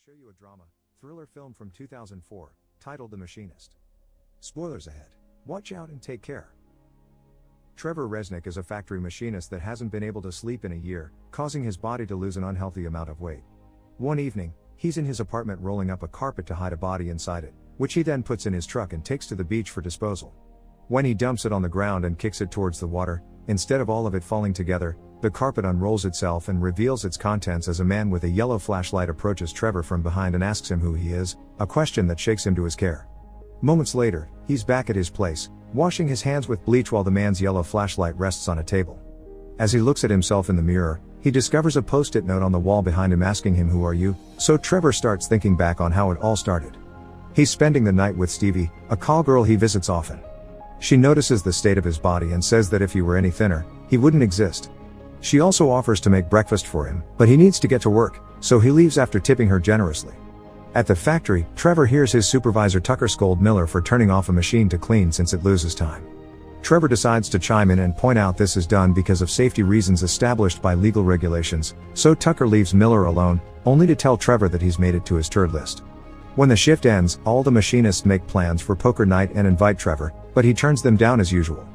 show you a drama, thriller film from 2004, titled The Machinist. Spoilers ahead. Watch out and take care. Trevor Resnick is a factory machinist that hasn't been able to sleep in a year, causing his body to lose an unhealthy amount of weight. One evening, he's in his apartment rolling up a carpet to hide a body inside it, which he then puts in his truck and takes to the beach for disposal. When he dumps it on the ground and kicks it towards the water, instead of all of it falling together, the carpet unrolls itself and reveals its contents as a man with a yellow flashlight approaches Trevor from behind and asks him who he is, a question that shakes him to his care. Moments later, he's back at his place, washing his hands with bleach while the man's yellow flashlight rests on a table. As he looks at himself in the mirror, he discovers a post-it note on the wall behind him asking him who are you, so Trevor starts thinking back on how it all started. He's spending the night with Stevie, a call girl he visits often. She notices the state of his body and says that if he were any thinner, he wouldn't exist. She also offers to make breakfast for him, but he needs to get to work, so he leaves after tipping her generously. At the factory, Trevor hears his supervisor Tucker scold Miller for turning off a machine to clean since it loses time. Trevor decides to chime in and point out this is done because of safety reasons established by legal regulations, so Tucker leaves Miller alone, only to tell Trevor that he's made it to his turd list. When the shift ends, all the machinists make plans for poker night and invite Trevor, but he turns them down as usual.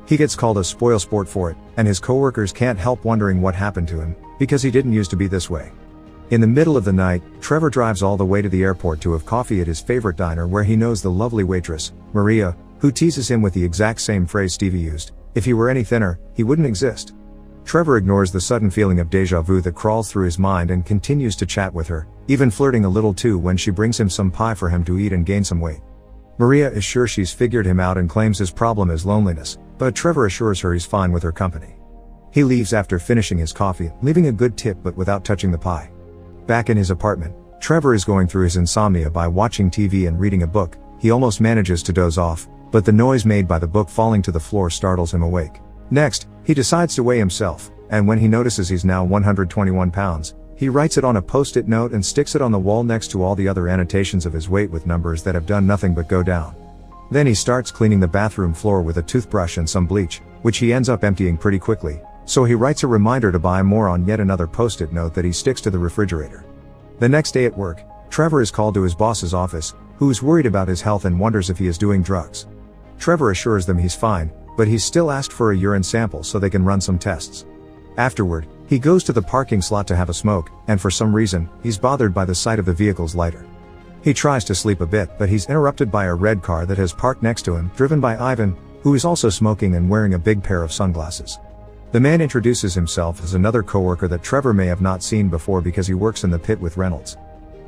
He gets called a spoilsport for it, and his coworkers can't help wondering what happened to him, because he didn't used to be this way. In the middle of the night, Trevor drives all the way to the airport to have coffee at his favorite diner where he knows the lovely waitress, Maria, who teases him with the exact same phrase Stevie used, if he were any thinner, he wouldn't exist. Trevor ignores the sudden feeling of déjà vu that crawls through his mind and continues to chat with her, even flirting a little too when she brings him some pie for him to eat and gain some weight. Maria is sure she's figured him out and claims his problem is loneliness, but Trevor assures her he's fine with her company. He leaves after finishing his coffee, leaving a good tip but without touching the pie. Back in his apartment, Trevor is going through his insomnia by watching TV and reading a book. He almost manages to doze off, but the noise made by the book falling to the floor startles him awake. Next, he decides to weigh himself, and when he notices he's now 121 pounds, he writes it on a post-it note and sticks it on the wall next to all the other annotations of his weight with numbers that have done nothing but go down. Then he starts cleaning the bathroom floor with a toothbrush and some bleach, which he ends up emptying pretty quickly, so he writes a reminder to buy more on yet another post-it note that he sticks to the refrigerator. The next day at work, Trevor is called to his boss's office, who is worried about his health and wonders if he is doing drugs. Trevor assures them he's fine, but he's still asked for a urine sample so they can run some tests. Afterward, he goes to the parking slot to have a smoke, and for some reason, he's bothered by the sight of the vehicle's lighter. He tries to sleep a bit but he's interrupted by a red car that has parked next to him, driven by Ivan, who is also smoking and wearing a big pair of sunglasses. The man introduces himself as another coworker that Trevor may have not seen before because he works in the pit with Reynolds.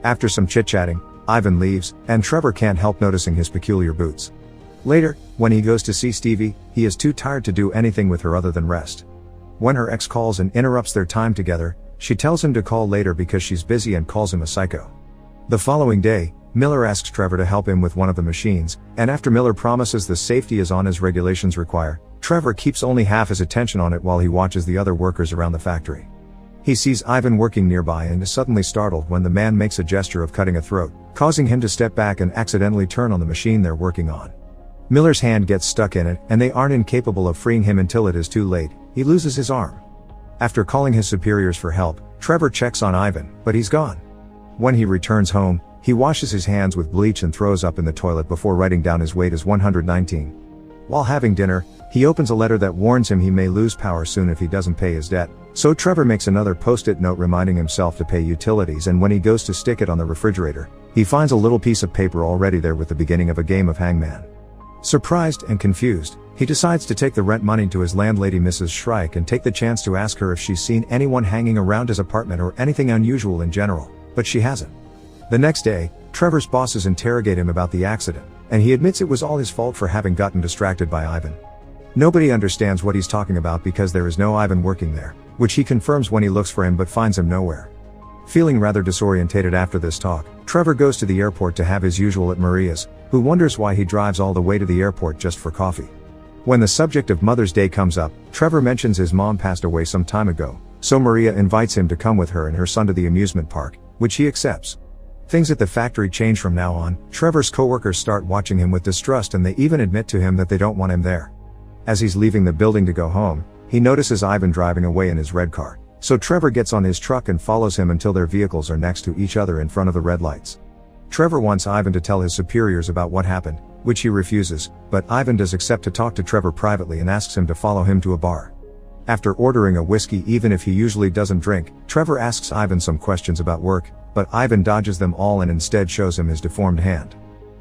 After some chit-chatting, Ivan leaves, and Trevor can't help noticing his peculiar boots. Later, when he goes to see Stevie, he is too tired to do anything with her other than rest. When her ex calls and interrupts their time together, she tells him to call later because she's busy and calls him a psycho. The following day, Miller asks Trevor to help him with one of the machines, and after Miller promises the safety is on as regulations require, Trevor keeps only half his attention on it while he watches the other workers around the factory. He sees Ivan working nearby and is suddenly startled when the man makes a gesture of cutting a throat, causing him to step back and accidentally turn on the machine they're working on. Miller's hand gets stuck in it, and they aren't incapable of freeing him until it is too late. He loses his arm. After calling his superiors for help, Trevor checks on Ivan, but he's gone. When he returns home, he washes his hands with bleach and throws up in the toilet before writing down his weight as 119. While having dinner, he opens a letter that warns him he may lose power soon if he doesn't pay his debt, so Trevor makes another post-it note reminding himself to pay utilities, and when he goes to stick it on the refrigerator, he finds a little piece of paper already there with the beginning of a game of hangman. Surprised and confused, he decides to take the rent money to his landlady Mrs. Shrike and take the chance to ask her if she's seen anyone hanging around his apartment or anything unusual in general, but she hasn't. The next day, Trevor's bosses interrogate him about the accident, and he admits it was all his fault for having gotten distracted by Ivan. Nobody understands what he's talking about because there is no Ivan working there, which he confirms when he looks for him but finds him nowhere. Feeling rather disorientated after this talk, Trevor goes to the airport to have his usual at Maria's, who wonders why he drives all the way to the airport just for coffee. When the subject of Mother's Day comes up, Trevor mentions his mom passed away some time ago, so Maria invites him to come with her and her son to the amusement park, which he accepts. Things at the factory change from now on. Trevor's coworkers start watching him with distrust and they even admit to him that they don't want him there. As he's leaving the building to go home, he notices Ivan driving away in his red car, so Trevor gets on his truck and follows him until their vehicles are next to each other in front of the red lights. Trevor wants Ivan to tell his superiors about what happened, which he refuses, but Ivan does accept to talk to Trevor privately and asks him to follow him to a bar. After ordering a whiskey even if he usually doesn't drink, Trevor asks Ivan some questions about work, but Ivan dodges them all and instead shows him his deformed hand.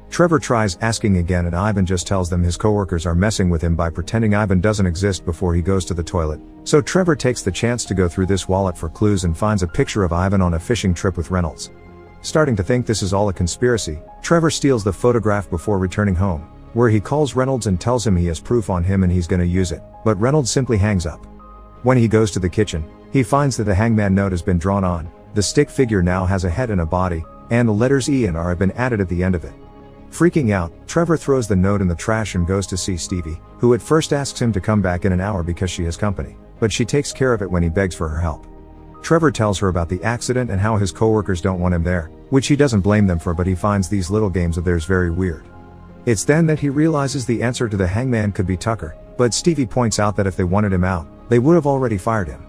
Trevor tries asking again and Ivan just tells them his coworkers are messing with him by pretending Ivan doesn't exist before he goes to the toilet, so Trevor takes the chance to go through this wallet for clues and finds a picture of Ivan on a fishing trip with Reynolds. Starting to think this is all a conspiracy, Trevor steals the photograph before returning home, where he calls Reynolds and tells him he has proof on him and he's gonna use it, but Reynolds simply hangs up. When he goes to the kitchen, he finds that the hangman note has been drawn on, the stick figure now has a head and a body, and the letters E and R have been added at the end of it. Freaking out, Trevor throws the note in the trash and goes to see Stevie, who at first asks him to come back in an hour because she has company, but she takes care of it when he begs for her help. Trevor tells her about the accident and how his coworkers don't want him there, which he doesn't blame them for, but he finds these little games of theirs very weird. It's then that he realizes the answer to the hangman could be Tucker, but Stevie points out that if they wanted him out, they would have already fired him.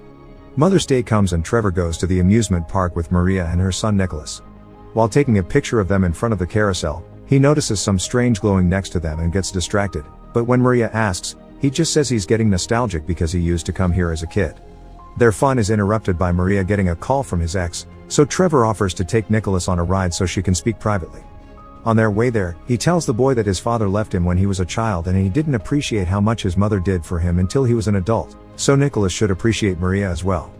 Mother's Day comes and Trevor goes to the amusement park with Maria and her son Nicholas. While taking a picture of them in front of the carousel, he notices some strange glowing next to them and gets distracted, but when Maria asks, he just says he's getting nostalgic because he used to come here as a kid. Their fun is interrupted by Maria getting a call from his ex, so Trevor offers to take Nicholas on a ride so she can speak privately. On their way there, he tells the boy that his father left him when he was a child and he didn't appreciate how much his mother did for him until he was an adult, so Nicholas should appreciate Maria as well.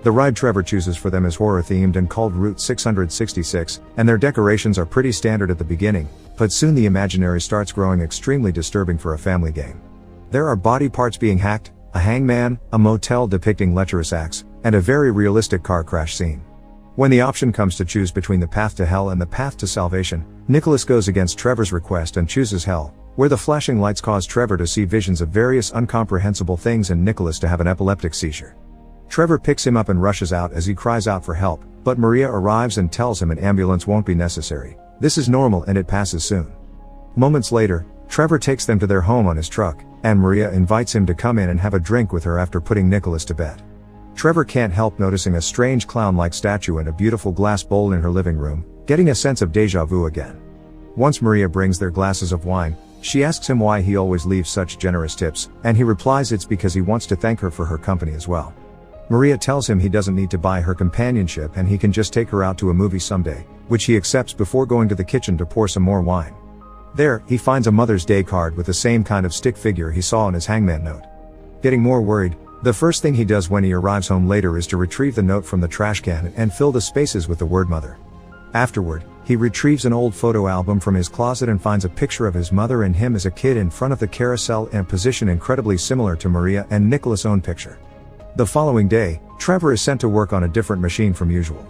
The ride Trevor chooses for them is horror-themed and called Route 666, and their decorations are pretty standard at the beginning, but soon the imaginary starts growing extremely disturbing for a family game. There are body parts being hacked, a hangman, a motel depicting lecherous acts, and a very realistic car crash scene. When the option comes to choose between the path to hell and the path to salvation, Nicholas goes against Trevor's request and chooses hell, where the flashing lights cause Trevor to see visions of various incomprehensible things and Nicholas to have an epileptic seizure. Trevor picks him up and rushes out as he cries out for help, but Maria arrives and tells him an ambulance won't be necessary. This is normal and it passes soon. Moments later, Trevor takes them to their home on his truck, and Maria invites him to come in and have a drink with her after putting Nicholas to bed. Trevor can't help noticing a strange clown-like statue and a beautiful glass bowl in her living room, getting a sense of déjà vu again. Once Maria brings their glasses of wine, she asks him why he always leaves such generous tips, and he replies it's because he wants to thank her for her company as well. Maria tells him he doesn't need to buy her companionship and he can just take her out to a movie someday, which he accepts before going to the kitchen to pour some more wine. There, he finds a Mother's Day card with the same kind of stick figure he saw on his hangman note. Getting more worried, the first thing he does when he arrives home later is to retrieve the note from the trash can and fill the spaces with the word mother. Afterward, he retrieves an old photo album from his closet and finds a picture of his mother and him as a kid in front of the carousel in a position incredibly similar to Maria and Nicholas' own picture. The following day, Trevor is sent to work on a different machine from usual.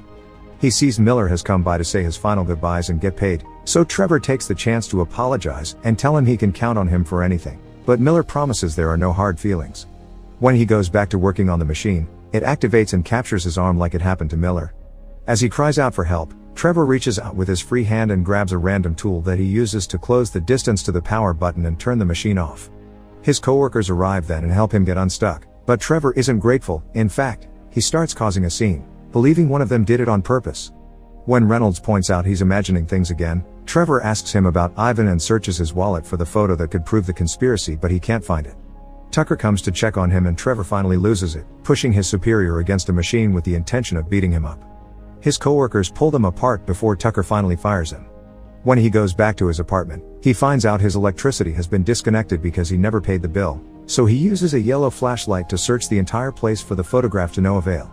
He sees Miller has come by to say his final goodbyes and get paid, so Trevor takes the chance to apologize and tell him he can count on him for anything, but Miller promises there are no hard feelings. When he goes back to working on the machine, it activates and captures his arm like it happened to Miller. As he cries out for help, Trevor reaches out with his free hand and grabs a random tool that he uses to close the distance to the power button and turn the machine off. His coworkers arrive then and help him get unstuck, but Trevor isn't grateful. In fact, he starts causing a scene, believing one of them did it on purpose. When Reynolds points out he's imagining things again, Trevor asks him about Ivan and searches his wallet for the photo that could prove the conspiracy, but he can't find it. Tucker comes to check on him and Trevor finally loses it, pushing his superior against a machine with the intention of beating him up. His coworkers pull them apart before Tucker finally fires him. When he goes back to his apartment, he finds out his electricity has been disconnected because he never paid the bill, so he uses a yellow flashlight to search the entire place for the photograph to no avail.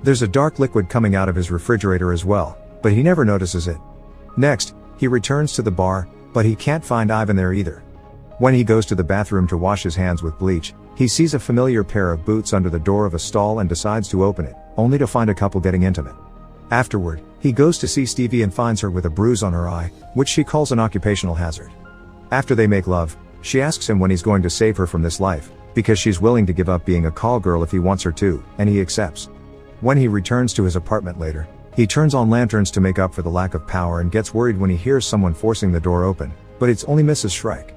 There's a dark liquid coming out of his refrigerator as well, but he never notices it. Next, he returns to the bar, but he can't find Ivan there either. When he goes to the bathroom to wash his hands with bleach, he sees a familiar pair of boots under the door of a stall and decides to open it, only to find a couple getting intimate. Afterward, he goes to see Stevie and finds her with a bruise on her eye, which she calls an occupational hazard. After they make love, she asks him when he's going to save her from this life, because she's willing to give up being a call girl if he wants her to, and he accepts. When he returns to his apartment later, he turns on lanterns to make up for the lack of power and gets worried when he hears someone forcing the door open, but it's only Mrs. Shrike.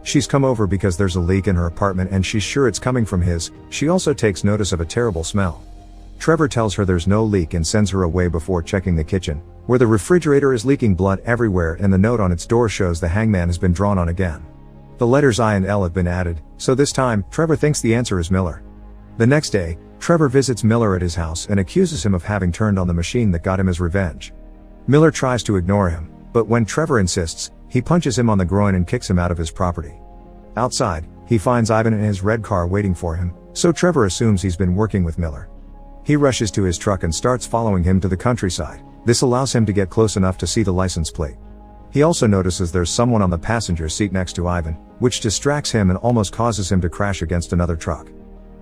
She's come over because there's a leak in her apartment and she's sure it's coming from his. She also takes notice of a terrible smell. Trevor tells her there's no leak and sends her away before checking the kitchen, where the refrigerator is leaking blood everywhere and the note on its door shows the hangman has been drawn on again. The letters I and L have been added, so this time, Trevor thinks the answer is Miller. The next day, Trevor visits Miller at his house and accuses him of having turned on the machine that got him his revenge. Miller tries to ignore him, but when Trevor insists, he punches him on the groin and kicks him out of his property. Outside, he finds Ivan in his red car waiting for him, so Trevor assumes he's been working with Miller. He rushes to his truck and starts following him to the countryside. This allows him to get close enough to see the license plate. He also notices there's someone on the passenger seat next to Ivan, which distracts him and almost causes him to crash against another truck.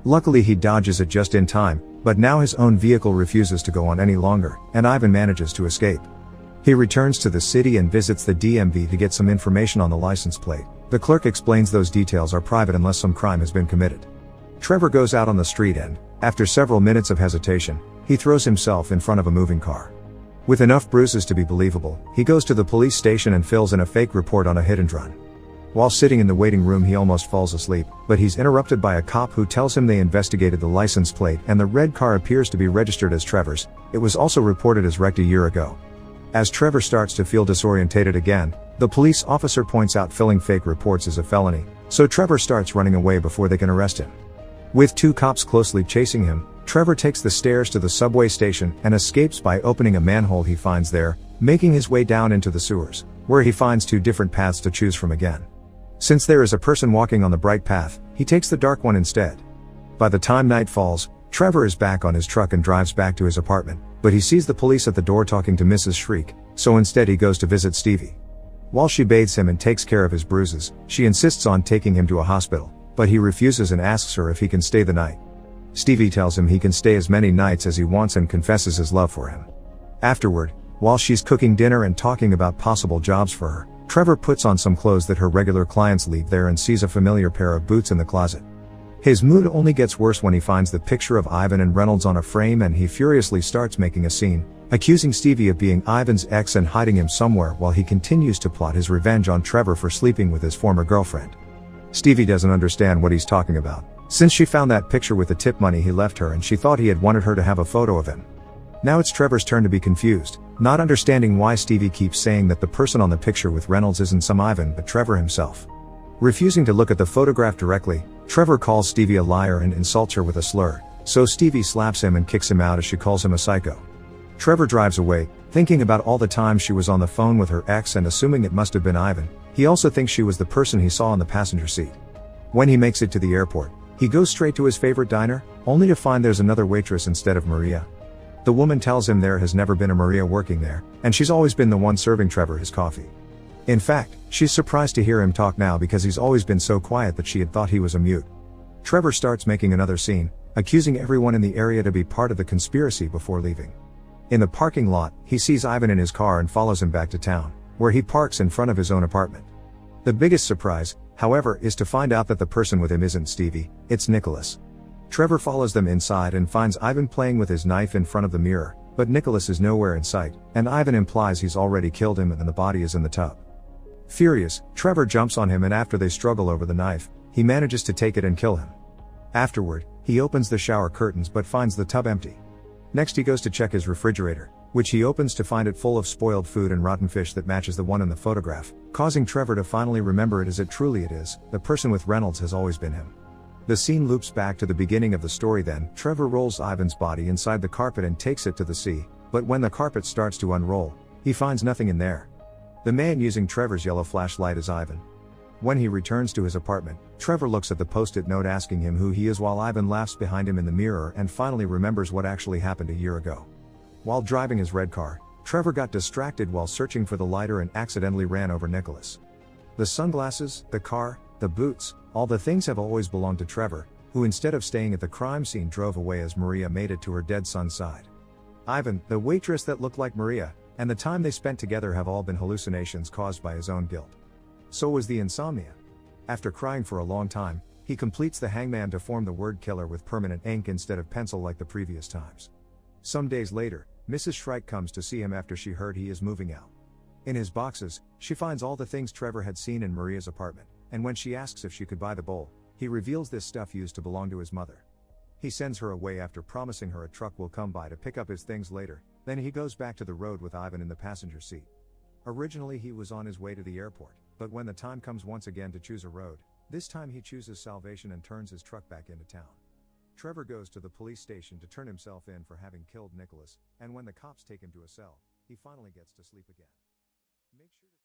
Luckily he dodges it just in time, but now his own vehicle refuses to go on any longer, and Ivan manages to escape. He returns to the city and visits the DMV to get some information on the license plate. The clerk explains those details are private unless some crime has been committed. Trevor goes out on the street and, after several minutes of hesitation, he throws himself in front of a moving car. With enough bruises to be believable, he goes to the police station and fills in a fake report on a hit and run. While sitting in the waiting room he almost falls asleep, but he's interrupted by a cop who tells him they investigated the license plate and the red car appears to be registered as Trevor's. It was also reported as wrecked a year ago. As Trevor starts to feel disorientated again, the police officer points out filling fake reports is a felony, so Trevor starts running away before they can arrest him. With two cops closely chasing him, Trevor takes the stairs to the subway station and escapes by opening a manhole he finds there, making his way down into the sewers, where he finds two different paths to choose from again. Since there is a person walking on the bright path, he takes the dark one instead. By the time night falls, Trevor is back on his truck and drives back to his apartment, but he sees the police at the door talking to Mrs. Shriek, so instead he goes to visit Stevie. While she bathes him and takes care of his bruises, she insists on taking him to a hospital, but he refuses and asks her if he can stay the night. Stevie tells him he can stay as many nights as he wants and confesses his love for him. Afterward, while she's cooking dinner and talking about possible jobs for her, Trevor puts on some clothes that her regular clients leave there and sees a familiar pair of boots in the closet. His mood only gets worse when he finds the picture of Ivan and Reynolds on a frame and he furiously starts making a scene, accusing Stevie of being Ivan's ex and hiding him somewhere while he continues to plot his revenge on Trevor for sleeping with his former girlfriend. Stevie doesn't understand what he's talking about, since she found that picture with the tip money he left her and she thought he had wanted her to have a photo of him. Now it's Trevor's turn to be confused, not understanding why Stevie keeps saying that the person on the picture with Reynolds isn't some Ivan but Trevor himself. Refusing to look at the photograph directly, Trevor calls Stevie a liar and insults her with a slur, so Stevie slaps him and kicks him out as she calls him a psycho. Trevor drives away, thinking about all the times she was on the phone with her ex and assuming it must have been Ivan. He also thinks she was the person he saw on the passenger seat. When he makes it to the airport, he goes straight to his favorite diner, only to find there's another waitress instead of Maria. The woman tells him there has never been a Maria working there, and she's always been the one serving Trevor his coffee. In fact, she's surprised to hear him talk now because he's always been so quiet that she had thought he was a mute. Trevor starts making another scene, accusing everyone in the area to be part of the conspiracy before leaving. In the parking lot, he sees Ivan in his car and follows him back to town, where he parks in front of his own apartment. The biggest surprise, however, is to find out that the person with him isn't Stevie, it's Nicholas. Trevor follows them inside and finds Ivan playing with his knife in front of the mirror, but Nicholas is nowhere in sight, and Ivan implies he's already killed him and the body is in the tub. Furious, Trevor jumps on him and after they struggle over the knife, he manages to take it and kill him. Afterward, he opens the shower curtains but finds the tub empty. Next he goes to check his refrigerator, which he opens to find it full of spoiled food and rotten fish that matches the one in the photograph, causing Trevor to finally remember it as it truly it is, the person with Reynolds has always been him. The scene loops back to the beginning of the story then, Trevor rolls Ivan's body inside the carpet and takes it to the sea, but when the carpet starts to unroll, he finds nothing in there. The man using Trevor's yellow flashlight is Ivan. When he returns to his apartment, Trevor looks at the post-it note asking him who he is while Ivan laughs behind him in the mirror and finally remembers what actually happened a year ago. While driving his red car, Trevor got distracted while searching for the lighter and accidentally ran over Nicholas. The sunglasses, the car, the boots, all the things have always belonged to Trevor, who instead of staying at the crime scene drove away as Maria made it to her dead son's side. Ivan, the waitress that looked like Maria, and the time they spent together have all been hallucinations caused by his own guilt. So was the insomnia. After crying for a long time, he completes the hangman to form the word killer with permanent ink instead of pencil like the previous times. Some days later, Mrs. Shrike comes to see him after she heard he is moving out. In his boxes, she finds all the things Trevor had seen in Maria's apartment, and when she asks if she could buy the bowl, he reveals this stuff used to belong to his mother. He sends her away after promising her a truck will come by to pick up his things later, then he goes back to the road with Ivan in the passenger seat. Originally he was on his way to the airport, but when the time comes once again to choose a road, this time he chooses salvation and turns his truck back into town. Trevor goes to the police station to turn himself in for having killed Nicholas, and when the cops take him to a cell, he finally gets to sleep again. Make sure to